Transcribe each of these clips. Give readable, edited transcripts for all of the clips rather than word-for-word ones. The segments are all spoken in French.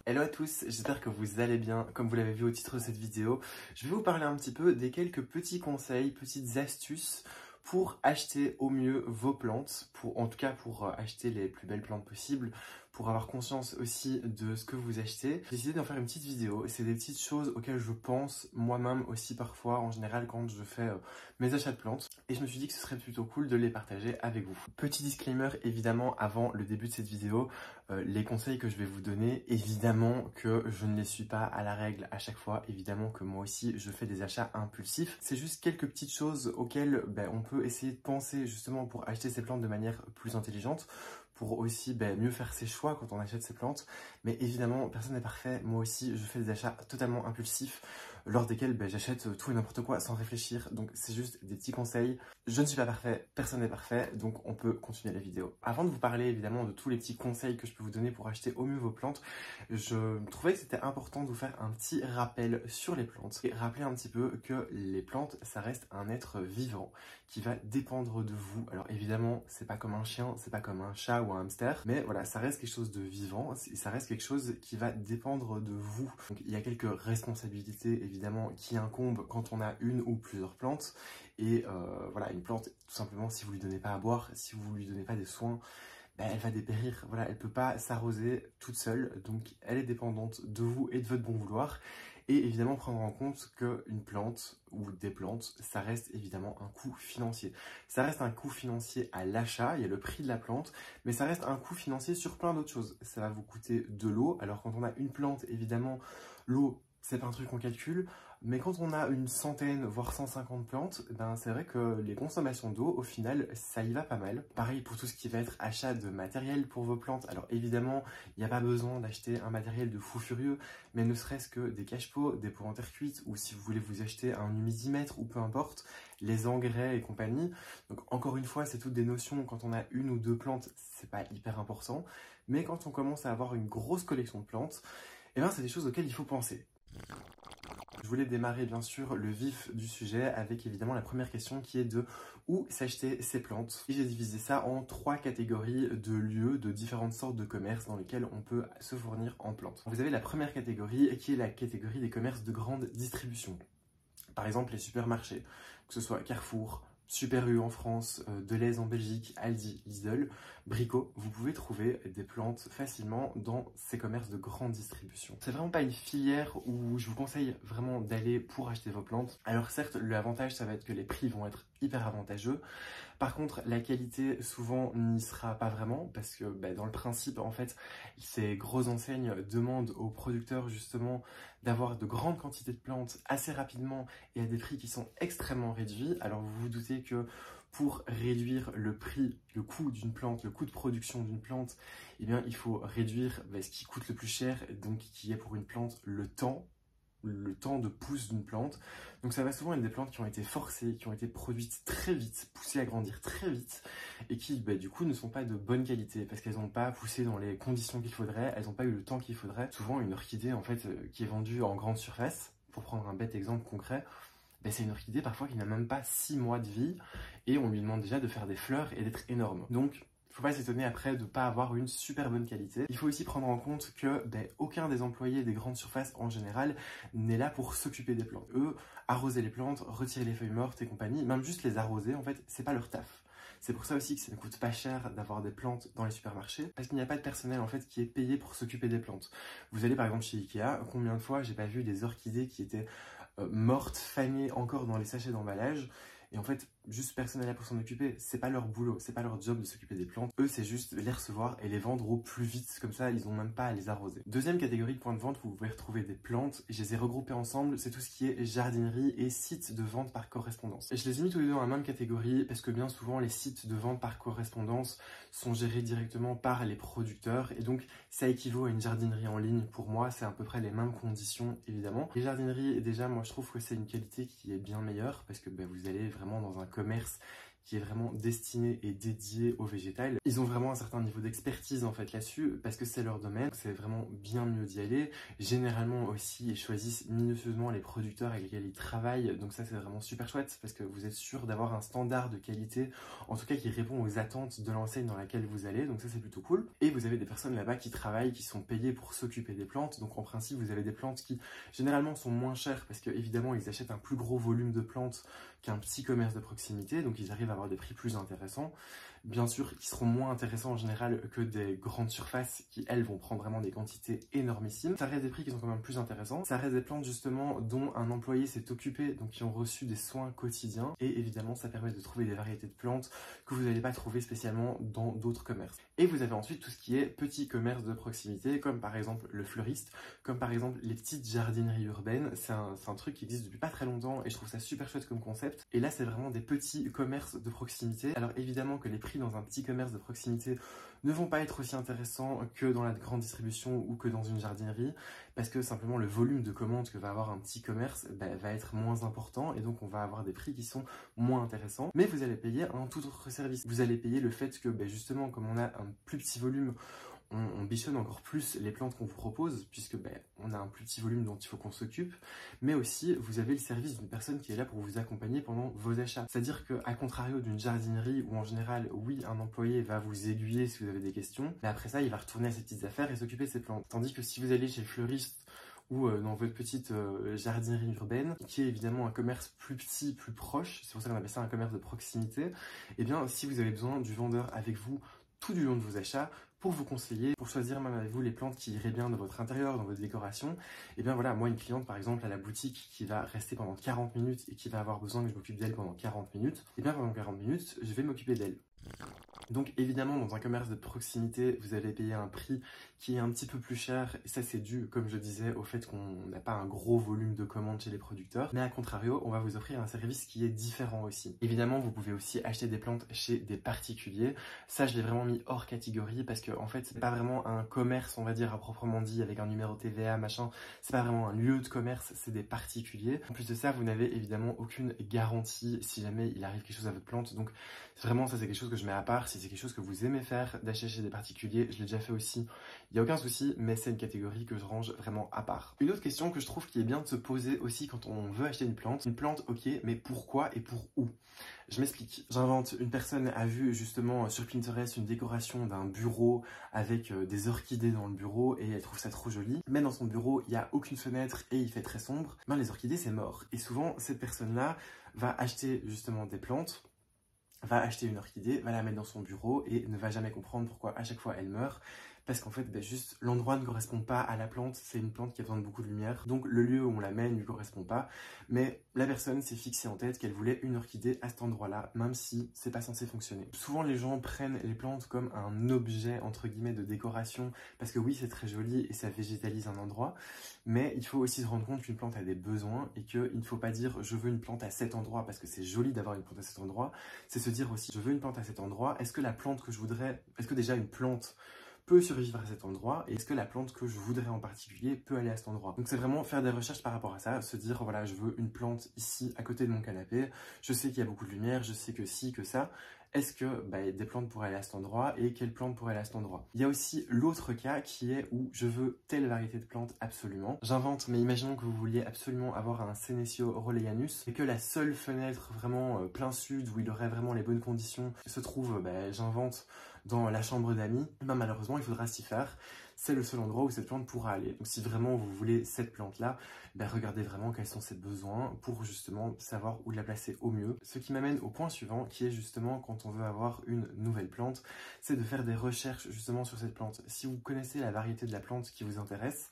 Hello à tous, j'espère que vous allez bien. Comme vous l'avez vu au titre de cette vidéo, je vais vous parler un petit peu des quelques petits conseils, petites astuces pour acheter au mieux vos plantes, en tout cas pour acheter les plus belles plantes possibles, pour avoir conscience aussi de ce que vous achetez. J'ai décidé d'en faire une petite vidéo, c'est des petites choses auxquelles je pense moi-même aussi parfois, en général quand je fais mes achats de plantes, et je me suis dit que ce serait plutôt cool de les partager avec vous. Petit disclaimer évidemment avant le début de cette vidéo, les conseils que je vais vous donner, évidemment que je ne les suis pas à la règle à chaque fois, évidemment que moi aussi je fais des achats impulsifs. C'est juste quelques petites choses auxquelles on peut essayer de penser justement pour acheter ces plantes de manière plus intelligente, pour aussi mieux faire ses choix quand on achète ces plantes. Mais évidemment, personne n'est parfait. Moi aussi, je fais des achats totalement impulsifs lors desquels j'achète tout et n'importe quoi sans réfléchir. Donc c'est juste des petits conseils. Je ne suis pas parfait, personne n'est parfait, donc on peut continuer la vidéo. Avant de vous parler évidemment de tous les petits conseils que je peux vous donner pour acheter au mieux vos plantes, je trouvais que c'était important de vous faire un petit rappel sur les plantes et rappeler un petit peu que les plantes, ça reste un être vivant qui va dépendre de vous. Alors évidemment, c'est pas comme un chien, c'est pas comme un chat ou un hamster, mais voilà, ça reste quelque chose de vivant et ça reste quelque chose qui va dépendre de vous. Donc il y a quelques responsabilités évidemment qui incombent quand on a une ou plusieurs plantes. Et voilà, une plante, tout simplement, si vous lui donnez pas à boire, si vous lui donnez pas des soins, elle va dépérir. Voilà, elle peut pas s'arroser toute seule, donc elle est dépendante de vous et de votre bon vouloir. Et évidemment prendre en compte qu'une plante ou des plantes, ça reste évidemment un coût financier. Ça reste un coût financier à l'achat, il y a le prix de la plante, mais ça reste un coût financier sur plein d'autres choses. Ça va vous coûter de l'eau. Alors quand on a une plante, évidemment, l'eau, c'est pas un truc qu'on calcule, mais quand on a une centaine, voire 150 plantes, c'est vrai que les consommations d'eau, au final, ça y va pas mal. Pareil pour tout ce qui va être achat de matériel pour vos plantes. Alors évidemment, il n'y a pas besoin d'acheter un matériel de fou furieux, mais ne serait-ce que des cache-pots, des pots en terre cuite, ou si vous voulez vous acheter un humidimètre, ou peu importe, les engrais et compagnie. Donc encore une fois, c'est toutes des notions, quand on a une ou deux plantes, c'est pas hyper important, mais quand on commence à avoir une grosse collection de plantes, c'est des choses auxquelles il faut penser. Je voulais démarrer bien sûr le vif du sujet avec évidemment la première question qui est de où s'acheter ces plantes. Et j'ai divisé ça en 3 catégories de lieux, de différentes sortes de commerces dans lesquels on peut se fournir en plantes. Vous avez la première catégorie qui est la catégorie des commerces de grande distribution. Par exemple les supermarchés, que ce soit Carrefour, Super U en France, Delhaize en Belgique, Aldi, Lidl, Brico, vous pouvez trouver des plantes facilement dans ces commerces de grande distribution. C'est vraiment pas une filière où je vous conseille vraiment d'aller pour acheter vos plantes. Alors certes, l'avantage ça va être que les prix vont être hyper avantageux. Par contre, la qualité souvent n'y sera pas vraiment parce que dans le principe, en fait, ces grosses enseignes demandent aux producteurs justement d'avoir de grandes quantités de plantes assez rapidement et à des prix qui sont extrêmement réduits. Alors vous vous doutez que pour réduire le prix, le coût d'une plante, le coût de production d'une plante, il faut réduire ce qui coûte le plus cher, donc qui est pour une plante le temps de pousse d'une plante. Donc ça va souvent être des plantes qui ont été forcées, qui ont été produites très vite, poussées à grandir très vite et qui du coup ne sont pas de bonne qualité parce qu'elles n'ont pas poussé dans les conditions qu'il faudrait, elles n'ont pas eu le temps qu'il faudrait. Souvent une orchidée en fait qui est vendue en grande surface, pour prendre un bête exemple concret, c'est une orchidée parfois qui n'a même pas 6 mois de vie et on lui demande déjà de faire des fleurs et d'être énorme. Donc il ne faut pas s'étonner après de ne pas avoir une super bonne qualité. Il faut aussi prendre en compte que aucun des employés des grandes surfaces en général n'est là pour s'occuper des plantes. Eux, arroser les plantes, retirer les feuilles mortes et compagnie, même juste les arroser, en fait, c'est pas leur taf. C'est pour ça aussi que ça ne coûte pas cher d'avoir des plantes dans les supermarchés, parce qu'il n'y a pas de personnel en fait qui est payé pour s'occuper des plantes. Vous allez par exemple chez Ikea, combien de fois j'ai pas vu des orchidées qui étaient mortes, fanées encore dans les sachets d'emballage. Et en fait, juste personne n'est là pour s'en occuper. C'est pas leur boulot, c'est pas leur job de s'occuper des plantes. Eux, c'est juste les recevoir et les vendre au plus vite. Comme ça, ils ont même pas à les arroser. Deuxième catégorie de points de vente où vous pouvez retrouver des plantes. Je les ai regroupées ensemble. C'est tout ce qui est jardinerie et sites de vente par correspondance. Et je les ai mis tous les deux dans la même catégorie parce que bien souvent, les sites de vente par correspondance sont gérés directement par les producteurs. Et donc, ça équivaut à une jardinerie en ligne. Pour moi, c'est à peu près les mêmes conditions, évidemment. Les jardineries, déjà, moi, je trouve que c'est une qualité qui est bien meilleure parce que vous allez vraiment dans un commerce qui est vraiment destiné et dédié au végétal. Ils ont vraiment un certain niveau d'expertise en fait là-dessus parce que c'est leur domaine, c'est vraiment bien mieux d'y aller. Généralement aussi, ils choisissent minutieusement les producteurs avec lesquels ils travaillent, donc ça c'est vraiment super chouette parce que vous êtes sûr d'avoir un standard de qualité, en tout cas qui répond aux attentes de l'enseigne dans laquelle vous allez, donc ça c'est plutôt cool. Et vous avez des personnes là-bas qui travaillent, qui sont payées pour s'occuper des plantes, donc en principe vous avez des plantes qui généralement sont moins chères parce que évidemment ils achètent un plus gros volume de plantes qu'un petit commerce de proximité, donc ils arrivent à avoir des prix plus intéressants. Bien sûr, qui seront moins intéressants en général que des grandes surfaces qui, elles, vont prendre vraiment des quantités énormissimes. Ça reste des prix qui sont quand même plus intéressants. Ça reste des plantes, justement, dont un employé s'est occupé, donc qui ont reçu des soins quotidiens. Et évidemment, ça permet de trouver des variétés de plantes que vous n'allez pas trouver spécialement dans d'autres commerces. Et vous avez ensuite tout ce qui est petits commerces de proximité, comme par exemple le fleuriste, comme par exemple les petites jardineries urbaines. C'est un truc qui existe depuis pas très longtemps et je trouve ça super chouette comme concept. Et là, c'est vraiment des petits commerces de proximité. Alors évidemment que les prix dans un petit commerce de proximité ne vont pas être aussi intéressants que dans la grande distribution ou que dans une jardinerie, parce que simplement le volume de commandes que va avoir un petit commerce va être moins important et donc on va avoir des prix qui sont moins intéressants. Mais vous allez payer un tout autre service. Vous allez payer le fait que justement, comme on a un plus petit volume, on bichonne encore plus les plantes qu'on vous propose, puisque on a un plus petit volume dont il faut qu'on s'occupe, mais aussi vous avez le service d'une personne qui est là pour vous accompagner pendant vos achats. C'est-à-dire qu'à contrario d'une jardinerie où en général, oui, un employé va vous aiguiller si vous avez des questions, mais après ça, il va retourner à ses petites affaires et s'occuper de ses plantes. Tandis que si vous allez chez le fleuriste ou dans votre petite jardinerie urbaine, qui est évidemment un commerce plus petit, plus proche, c'est pour ça qu'on appelle ça un commerce de proximité, et bien si vous avez besoin du vendeur avec vous tout du long de vos achats, pour vous conseiller, pour choisir même avec vous les plantes qui iraient bien dans votre intérieur, dans votre décoration. Et bien voilà, moi une cliente par exemple à la boutique qui va rester pendant 40 minutes et qui va avoir besoin que je m'occupe d'elle pendant 40 minutes, et bien pendant 40 minutes, je vais m'occuper d'elle. Donc évidemment, dans un commerce de proximité, vous allez payer un prix qui est un petit peu plus cher. Et ça, c'est dû, comme je disais, au fait qu'on n'a pas un gros volume de commandes chez les producteurs. Mais à contrario, on va vous offrir un service qui est différent aussi. Évidemment, vous pouvez aussi acheter des plantes chez des particuliers. Ça, je l'ai vraiment mis hors catégorie parce que en fait, c'est pas vraiment un commerce, on va dire, à proprement dit, avec un numéro TVA, machin. C'est pas vraiment un lieu de commerce, c'est des particuliers. En plus de ça, vous n'avez évidemment aucune garantie si jamais il arrive quelque chose à votre plante. Donc vraiment, ça, c'est quelque chose que je mets à part. Si c'est quelque chose que vous aimez faire, d'acheter chez des particuliers, je l'ai déjà fait aussi, il n'y a aucun souci, mais c'est une catégorie que je range vraiment à part. Une autre question que je trouve qui est bien de se poser aussi quand on veut acheter une plante, ok, mais pourquoi et pour où? Je m'explique. J'invente, une personne a vu justement sur Pinterest une décoration d'un bureau avec des orchidées dans le bureau et elle trouve ça trop joli. Mais dans son bureau, il n'y a aucune fenêtre et il fait très sombre. Ben, les orchidées, c'est mort. Et souvent, cette personne-là va acheter justement des plantes, va acheter une orchidée, va la mettre dans son bureau et ne va jamais comprendre pourquoi à chaque fois elle meurt. Parce qu'en fait, juste l'endroit ne correspond pas à la plante, c'est une plante qui a besoin de beaucoup de lumière, donc le lieu où on la met ne lui correspond pas, mais la personne s'est fixée en tête qu'elle voulait une orchidée à cet endroit-là, même si c'est pas censé fonctionner. Souvent les gens prennent les plantes comme un objet entre guillemets de décoration, parce que oui c'est très joli et ça végétalise un endroit, mais il faut aussi se rendre compte qu'une plante a des besoins et qu'il ne faut pas dire je veux une plante à cet endroit parce que c'est joli d'avoir une plante à cet endroit, c'est se dire aussi je veux une plante à cet endroit, est-ce que la plante que je voudrais, est-ce que déjà une plante peut survivre à cet endroit et est-ce que la plante que je voudrais en particulier peut aller à cet endroit. Donc c'est vraiment faire des recherches par rapport à ça, se dire voilà je veux une plante ici à côté de mon canapé, je sais qu'il y a beaucoup de lumière, je sais que si, que ça, est-ce que des plantes pourraient aller à cet endroit et quelles plantes pourraient aller à cet endroit. Il y a aussi l'autre cas qui est où je veux telle variété de plantes absolument. J'invente, mais imaginons que vous vouliez absolument avoir un Senecio Rhollianus et que la seule fenêtre vraiment plein sud où il aurait vraiment les bonnes conditions se trouve, j'invente, dans la chambre d'amis, malheureusement il faudra s'y faire. C'est le seul endroit où cette plante pourra aller. Donc si vraiment vous voulez cette plante-là, regardez vraiment quels sont ses besoins pour justement savoir où la placer au mieux. Ce qui m'amène au point suivant qui est justement quand on veut avoir une nouvelle plante, c'est de faire des recherches justement sur cette plante. Si vous connaissez la variété de la plante qui vous intéresse,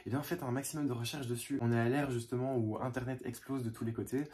et bien faites un maximum de recherches dessus. On est à l'ère justement où Internet explose de tous les côtés.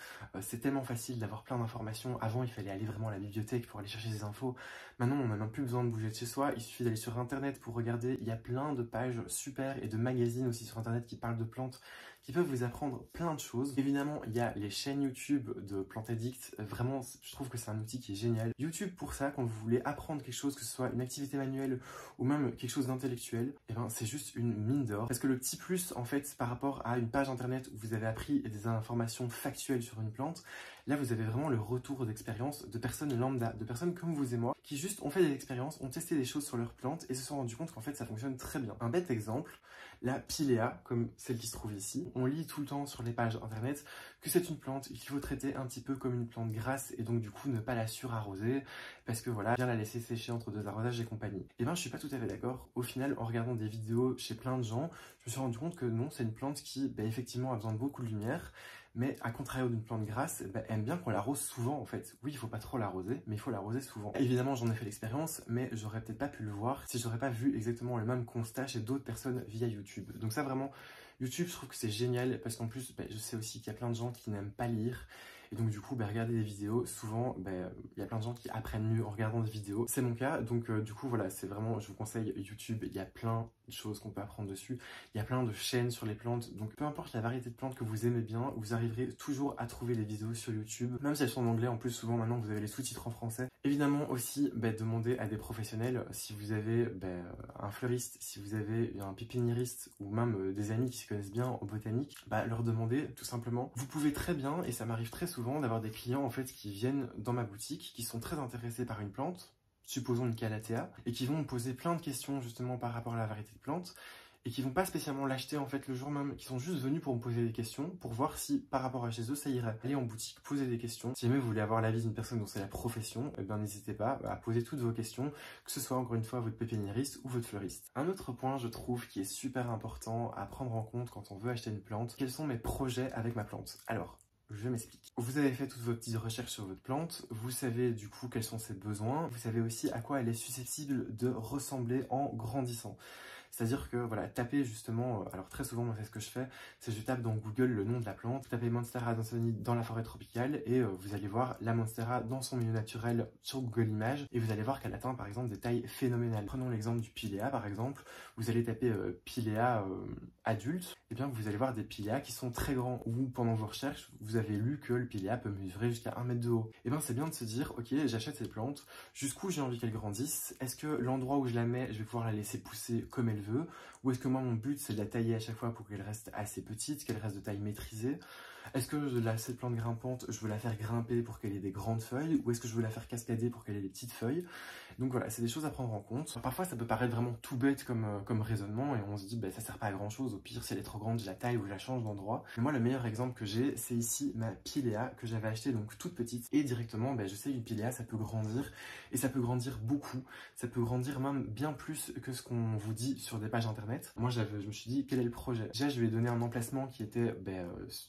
C'est tellement facile d'avoir plein d'informations. Avant, il fallait aller vraiment à la bibliothèque pour aller chercher des infos. Maintenant, on n'a même plus besoin de bouger de chez soi. Il suffit d'aller sur Internet pour regarder. Il y a plein de pages super et de magazines aussi sur Internet qui parlent de plantes, qui peuvent vous apprendre plein de choses. Évidemment, il y a les chaînes YouTube de Plant Addict. Vraiment, je trouve que c'est un outil qui est génial. YouTube, pour ça, quand vous voulez apprendre quelque chose, que ce soit une activité manuelle ou même quelque chose d'intellectuel, c'est juste une mine d'or. Parce que le petit plus en fait par rapport à une page internet où vous avez appris des informations factuelles sur une plante. Là, vous avez vraiment le retour d'expérience de personnes lambda, de personnes comme vous et moi, qui juste ont fait des expériences, ont testé des choses sur leurs plantes et se sont rendus compte qu'en fait ça fonctionne très bien. Un bête exemple, la Pilea, comme celle qui se trouve ici. On lit tout le temps sur les pages internet que c'est une plante qu'il faut traiter un petit peu comme une plante grasse et donc du coup ne pas la surarroser parce que voilà, bien la laisser sécher entre deux arrosages et compagnie. Et ben je suis pas tout à fait d'accord. Au final, en regardant des vidéos chez plein de gens, je me suis rendu compte que non, c'est une plante qui effectivement a besoin de beaucoup de lumière, mais à contrario d'une plante grasse, aime bien qu'on l'arrose souvent en fait. Oui, il faut pas trop l'arroser, mais il faut l'arroser souvent. Évidemment, j'en ai fait l'expérience, mais j'aurais peut-être pas pu le voir si j'aurais pas vu exactement le même constat chez d'autres personnes via YouTube. Donc ça vraiment, YouTube, je trouve que c'est génial parce qu'en plus, je sais aussi qu'il y a plein de gens qui n'aiment pas lire. Et donc du coup, regarder des vidéos, souvent, il y a plein de gens qui apprennent mieux en regardant des vidéos. C'est mon cas, donc du coup, voilà, c'est vraiment, je vous conseille YouTube, il y a plein de choses qu'on peut apprendre dessus. Il y a plein de chaînes sur les plantes, donc peu importe la variété de plantes que vous aimez bien, vous arriverez toujours à trouver les vidéos sur YouTube, même si elles sont en anglais, en plus souvent maintenant vous avez les sous-titres en français. Évidemment aussi, demandez à des professionnels, si vous avez un fleuriste, si vous avez un pépiniériste ou même des amis qui se connaissent bien en botanique, leur demander tout simplement. Vous pouvez très bien, et ça m'arrive très souvent, d'avoir des clients en fait qui viennent dans ma boutique, qui sont très intéressés par une plante, supposons une calathea, et qui vont me poser plein de questions justement par rapport à la variété de plante, et qui vont pas spécialement l'acheter en fait le jour même, qui sont juste venus pour me poser des questions, pour voir si par rapport à chez eux ça irait. Allez en boutique, poser des questions. Si jamais vous voulez avoir l'avis d'une personne dont c'est la profession, n'hésitez pas à poser toutes vos questions, que ce soit encore une fois votre pépiniériste ou votre fleuriste. Un autre point je trouve qui est super important à prendre en compte quand on veut acheter une plante, quels sont mes projets avec ma plante. Alors, je m'explique. Vous avez fait toutes vos petites recherches sur votre plante, vous savez du coup quels sont ses besoins, vous savez aussi à quoi elle est susceptible de ressembler en grandissant. C'est-à-dire que voilà, tapez justement, alors très souvent moi c'est ce que je fais, c'est je tape dans Google le nom de la plante, vous tapez Monstera adansonii dans la forêt tropicale et vous allez voir la Monstera dans son milieu naturel sur Google Images et vous allez voir qu'elle atteint par exemple des tailles phénoménales. Prenons l'exemple du Pilea par exemple, vous allez taper Pilea adulte, et bien vous allez voir des Pilea qui sont très grands ou pendant vos recherches vous avez lu que le Pilea peut mesurer jusqu'à 1 mètre de haut. Et bien c'est bien de se dire ok j'achète cette plante, jusqu'où j'ai envie qu'elle grandisse, est-ce que l'endroit où je la mets je vais pouvoir la laisser pousser comme elle veut, ou est-ce que moi mon but c'est de la tailler à chaque fois pour qu'elle reste assez petite, qu'elle reste de taille maîtrisée? Est-ce que cette plante grimpante, je veux la faire grimper pour qu'elle ait des grandes feuilles, ou est-ce que je veux la faire cascader pour qu'elle ait des petites feuilles? Donc voilà, c'est des choses à prendre en compte. Parfois ça peut paraître vraiment tout bête comme raisonnement, et on se dit ça sert pas à grand chose, au pire si elle est trop grande je la taille ou je la change d'endroit. Mais moi le meilleur exemple que j'ai, c'est ici ma Pilea que j'avais achetée donc toute petite, et directement je sais qu'une Pilea ça peut grandir, et ça peut grandir beaucoup, ça peut grandir même bien plus que ce qu'on vous dit sur des pages internet. Moi je me suis dit quel est le projet? Déjà je lui ai donné un emplacement qui était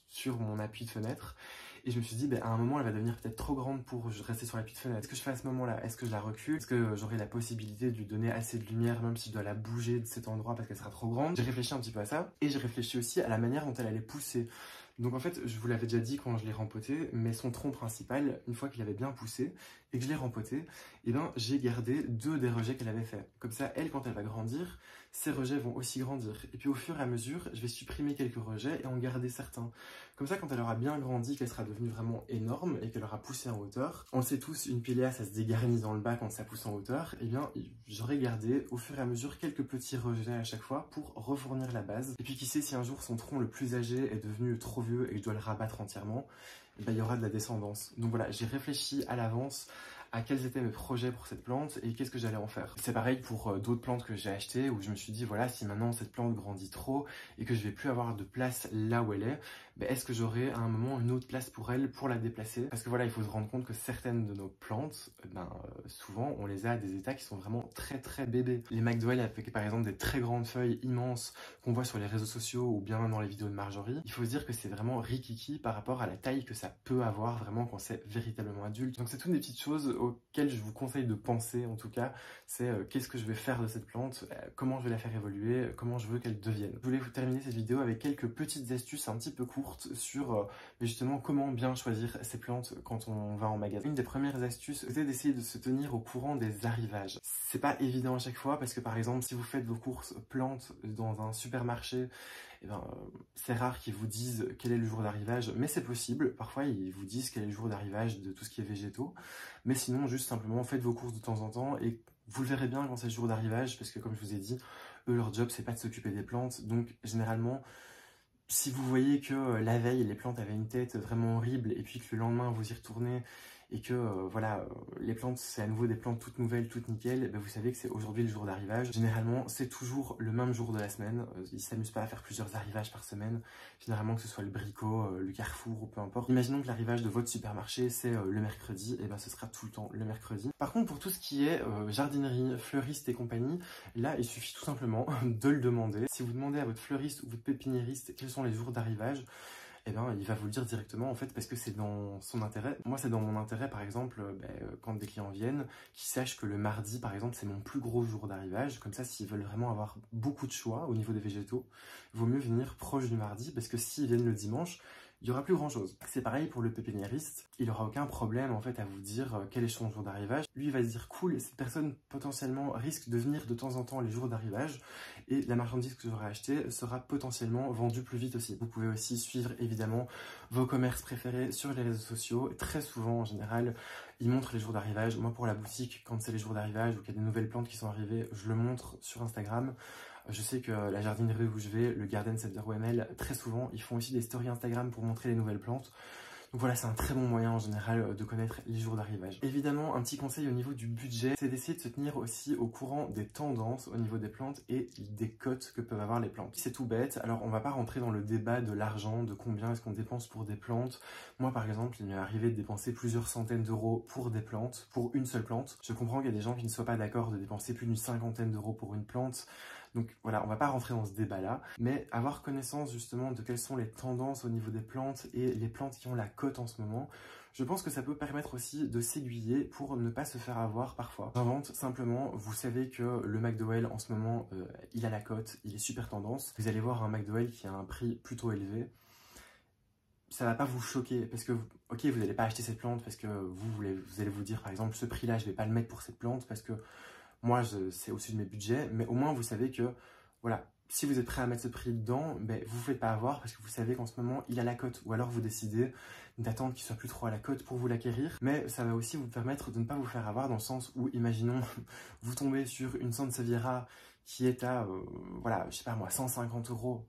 sur mon appui de fenêtre, et je me suis dit à un moment elle va devenir peut-être trop grande pour rester sur l'appui de fenêtre. Est-ce que je fais à ce moment-là? Est-ce que je la recule? Est-ce que j'aurai la possibilité de lui donner assez de lumière même si je dois la bouger de cet endroit parce qu'elle sera trop grande? J'ai réfléchi un petit peu à ça, et j'ai réfléchi aussi à la manière dont elle allait pousser. Donc en fait, je vous l'avais déjà dit quand je l'ai rempoté, mais son tronc principal, une fois qu'il avait bien poussé et que je l'ai rempoté, j'ai gardé 2 des rejets qu'elle avait fait. Comme ça, elle, quand elle va grandir, ces rejets vont aussi grandir. Et puis au fur et à mesure, je vais supprimer quelques rejets et en garder certains. Comme ça, quand elle aura bien grandi, qu'elle sera devenue vraiment énorme et qu'elle aura poussé en hauteur, on le sait tous, une Pilea, ça se dégarnit dans le bas quand ça pousse en hauteur, j'aurai gardé au fur et à mesure quelques petits rejets à chaque fois pour refournir la base. Et puis qui sait si un jour son tronc le plus âgé est devenu trop vieux et que je dois le rabattre entièrement, il y aura de la descendance. Donc voilà, j'ai réfléchi à l'avance à quels étaient mes projets pour cette plante et qu'est-ce que j'allais en faire. C'est pareil pour d'autres plantes que j'ai achetées où je me suis dit voilà, si maintenant cette plante grandit trop et que je vais plus avoir de place là où elle est, est-ce que j'aurai à un moment une autre place pour elle pour la déplacer? Parce que voilà, il faut se rendre compte que certaines de nos plantes, souvent on les a à des états qui sont vraiment très très bébés. Les McDowell avec par exemple des très grandes feuilles immenses qu'on voit sur les réseaux sociaux ou bien dans les vidéos de Marjorie, il faut se dire que c'est vraiment rikiki par rapport à la taille que ça peut avoir vraiment quand c'est véritablement adulte. Donc c'est toutes des petites choses auxquelles je vous conseille de penser en tout cas, c'est qu'est-ce que je vais faire de cette plante, comment je vais la faire évoluer, comment je veux qu'elle devienne. Je voulais vous terminer cette vidéo avec quelques petites astuces un petit peu courtes sur justement comment bien choisir ces plantes quand on va en magasin. Une des premières astuces, c'est d'essayer de se tenir au courant des arrivages. C'est pas évident à chaque fois parce que par exemple si vous faites vos courses plantes dans un supermarché, c'est rare qu'ils vous disent quel est le jour d'arrivage, mais c'est possible. Parfois, ils vous disent quel est le jour d'arrivage de tout ce qui est végétaux. Mais sinon, juste simplement, faites vos courses de temps en temps et vous le verrez bien quand c'est le jour d'arrivage, parce que comme je vous ai dit, Eux, leur job, c'est pas de s'occuper des plantes. Donc, généralement, si vous voyez que la veille, les plantes avaient une tête vraiment horrible et puis que le lendemain, vous y retournez et que voilà, les plantes, c'est à nouveau des plantes toutes nouvelles, toutes nickel, ben vous savez que c'est aujourd'hui le jour d'arrivage. Généralement, c'est toujours le même jour de la semaine. Ils ne s'amusent pas à faire plusieurs arrivages par semaine. Généralement, que ce soit le Brico, le Carrefour ou peu importe. Imaginons que l'arrivage de votre supermarché, c'est le mercredi, et ben ce sera tout le temps le mercredi. Par contre, pour tout ce qui est jardinerie, fleuriste et compagnie, là, il suffit tout simplement de le demander. Si vous demandez à votre fleuriste ou votre pépiniériste quels sont les jours d'arrivage, eh ben, il va vous le dire directement en fait parce que c'est dans son intérêt. Moi, c'est dans mon intérêt par exemple quand des clients viennent, qu'ils sachent que le mardi par exemple c'est mon plus gros jour d'arrivage. Comme ça, s'ils veulent vraiment avoir beaucoup de choix au niveau des végétaux, il vaut mieux venir proche du mardi parce que s'ils viennent le dimanche, il n'y aura plus grand chose. C'est pareil pour le pépiniériste, il n'aura aucun problème en fait à vous dire quel est son jour d'arrivage. Lui il va se dire cool, cette personne potentiellement risque de venir de temps en temps les jours d'arrivage et la marchandise que j'aurai achetée sera potentiellement vendue plus vite aussi. Vous pouvez aussi suivre évidemment vos commerces préférés sur les réseaux sociaux. Très souvent en général, ils montrent les jours d'arrivage. Moi pour la boutique, quand c'est les jours d'arrivage ou qu'il y a des nouvelles plantes qui sont arrivées, je le montre sur Instagram. Je sais que la jardinerie où je vais, le Garden Center OML, très souvent, ils font aussi des stories Instagram pour montrer les nouvelles plantes. Donc voilà, c'est un très bon moyen en général de connaître les jours d'arrivage. Évidemment, un petit conseil au niveau du budget, c'est d'essayer de se tenir aussi au courant des tendances au niveau des plantes et des cotes que peuvent avoir les plantes. C'est tout bête, alors on va pas rentrer dans le débat de l'argent, de combien est-ce qu'on dépense pour des plantes. Moi par exemple, il m'est arrivé de dépenser plusieurs centaines d'euros pour des plantes, pour une seule plante. Je comprends qu'il y a des gens qui ne soient pas d'accord de dépenser plus d'une cinquantaine d'euros pour une plante. Donc voilà, on va pas rentrer dans ce débat-là, mais avoir connaissance justement de quelles sont les tendances au niveau des plantes et les plantes qui ont la cote en ce moment, je pense que ça peut permettre aussi de s'aiguiller pour ne pas se faire avoir parfois. J'invente simplement, vous savez que le McDowell en ce moment, il a la cote, il est super tendance. Vous allez voir un McDowell qui a un prix plutôt élevé. Ça va pas vous choquer parce que, ok, vous n'allez pas acheter cette plante parce que vous allez vous dire par exemple, ce prix-là, je vais pas le mettre pour cette plante parce que moi, c'est au-dessus de mes budgets, mais au moins vous savez que, voilà, si vous êtes prêt à mettre ce prix dedans, ben, vous ne faites pas avoir parce que vous savez qu'en ce moment, il a la cote. Ou alors vous décidez d'attendre qu'il soit plus trop à la cote pour vous l'acquérir. Mais ça va aussi vous permettre de ne pas vous faire avoir dans le sens où, imaginons, vous tombez sur une Sansevieria qui est à, voilà, je sais pas moi, 150 euros.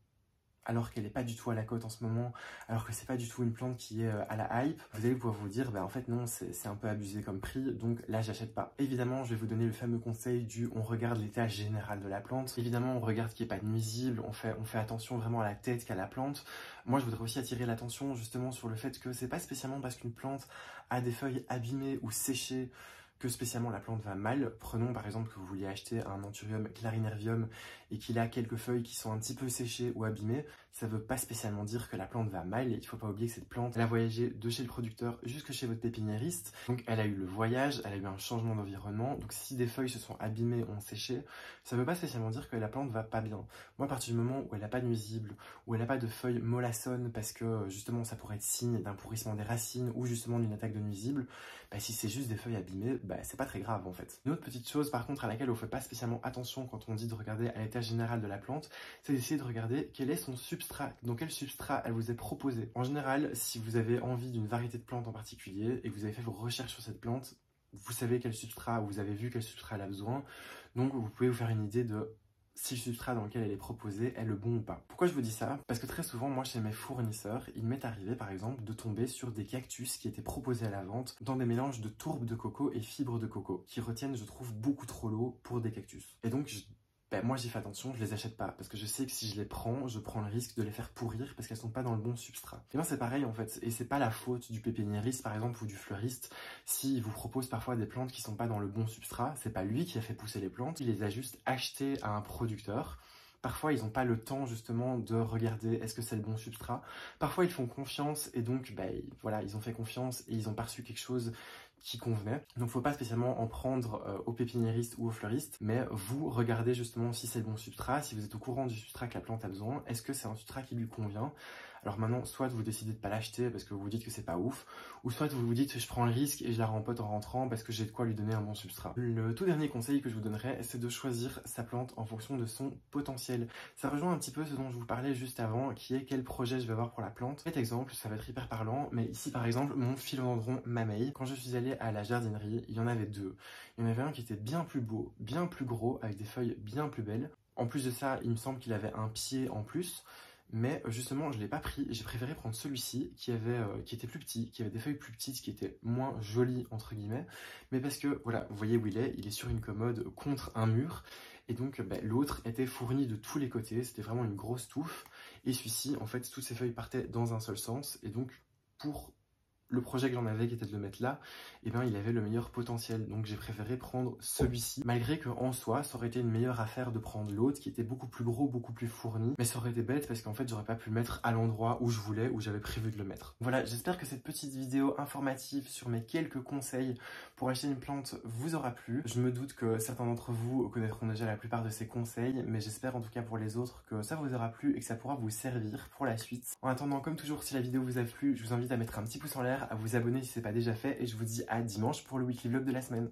Alors qu'elle n'est pas du tout à la cote en ce moment, alors que c'est pas du tout une plante qui est à la hype, vous allez pouvoir vous dire, bah en fait non, c'est un peu abusé comme prix, donc là j'achète pas. Évidemment, je vais vous donner le fameux conseil du on regarde l'état général de la plante. Évidemment, on regarde qu'il n'y ait pas de nuisible, on fait attention vraiment à la tête qu'à la plante. Moi, je voudrais aussi attirer l'attention justement sur le fait que c'est pas spécialement parce qu'une plante a des feuilles abîmées ou séchées que spécialement la plante va mal. Prenons par exemple que vous vouliez acheter un Anthurium clarinervium et qu'il a quelques feuilles qui sont un petit peu séchées ou abîmées, ça ne veut pas spécialement dire que la plante va mal. Et il ne faut pas oublier que cette plante, elle a voyagé de chez le producteur jusque chez votre pépiniériste. Donc elle a eu le voyage, elle a eu un changement d'environnement. Donc si des feuilles se sont abîmées ou ont séché, ça ne veut pas spécialement dire que la plante va pas bien. Moi, à partir du moment où elle n'a pas de nuisibles, où elle n'a pas de feuilles mollassonnes parce que justement ça pourrait être signe d'un pourrissement des racines ou justement d'une attaque de nuisibles, bah, si c'est juste des feuilles abîmées, bah, c'est pas très grave en fait. Une autre petite chose par contre à laquelle on ne fait pas spécialement attention quand on dit de regarder à l'état général de la plante, c'est d'essayer de regarder quel est son substrat, dans quel substrat elle vous est proposée. En général, si vous avez envie d'une variété de plantes en particulier et que vous avez fait vos recherches sur cette plante, vous savez quel substrat, vous avez vu quel substrat elle a besoin, donc vous pouvez vous faire une idée de si le substrat dans lequel elle est proposée est le bon ou pas. Pourquoi je vous dis ça? Parce que très souvent, moi, chez mes fournisseurs, il m'est arrivé, par exemple, de tomber sur des cactus qui étaient proposés à la vente dans des mélanges de tourbe de coco et fibres de coco, qui retiennent, je trouve, beaucoup trop l'eau pour des cactus. Et donc, moi j'y fais attention, je les achète pas, parce que je sais que si je les prends, je prends le risque de les faire pourrir parce qu'elles sont pas dans le bon substrat. Et bien c'est pareil en fait, et c'est pas la faute du pépiniériste par exemple ou du fleuriste, s'il vous propose parfois des plantes qui sont pas dans le bon substrat, c'est pas lui qui a fait pousser les plantes, il les a juste achetées à un producteur. Parfois, ils n'ont pas le temps justement de regarder est-ce que c'est le bon substrat. Parfois, ils font confiance et donc, voilà, ils ont fait confiance et ils ont perçu quelque chose qui convenait. Donc, faut pas spécialement en prendre au pépiniériste ou au fleuriste, mais vous regardez justement si c'est le bon substrat, si vous êtes au courant du substrat que la plante a besoin, est-ce que c'est un substrat qui lui convient. Alors maintenant, soit vous décidez de pas l'acheter parce que vous vous dites que c'est pas ouf, ou soit vous vous dites je prends le risque et je la rempote en rentrant parce que j'ai de quoi lui donner un bon substrat. Le tout dernier conseil que je vous donnerais, c'est de choisir sa plante en fonction de son potentiel. Ça rejoint un petit peu ce dont je vous parlais juste avant, qui est quel projet je vais avoir pour la plante. Cet exemple, ça va être hyper parlant, mais ici par exemple, mon philodendron mamei, quand je suis allée à la jardinerie, il y en avait deux. Il y en avait un qui était bien plus beau, bien plus gros, avec des feuilles bien plus belles. En plus de ça, il me semble qu'il avait un pied en plus. Mais justement, je ne l'ai pas pris. J'ai préféré prendre celui-ci qui était plus petit, qui avait des feuilles plus petites, qui était moins joli entre guillemets. Mais parce que, voilà, vous voyez où il est sur une commode contre un mur. Et donc, l'autre était fourni de tous les côtés. C'était vraiment une grosse touffe. Et celui-ci, en fait, toutes ces feuilles partaient dans un seul sens. Et donc, pour le projet que j'en avais qui était de le mettre là, et ben il avait le meilleur potentiel, donc j'ai préféré prendre celui-ci, malgré que en soi ça aurait été une meilleure affaire de prendre l'autre qui était beaucoup plus gros, beaucoup plus fourni, mais ça aurait été bête parce qu'en fait j'aurais pas pu le mettre à l'endroit où je voulais, où j'avais prévu de le mettre. Voilà, j'espère que cette petite vidéo informative sur mes quelques conseils pour acheter une plante vous aura plu. Je me doute que certains d'entre vous connaîtront déjà la plupart de ces conseils, mais j'espère en tout cas pour les autres que ça vous aura plu et que ça pourra vous servir pour la suite. En attendant, comme toujours, si la vidéo vous a plu, je vous invite à mettre un petit pouce en l'air, à vous abonner si ce n'est pas déjà fait, et je vous dis à dimanche pour le weekly vlog de la semaine.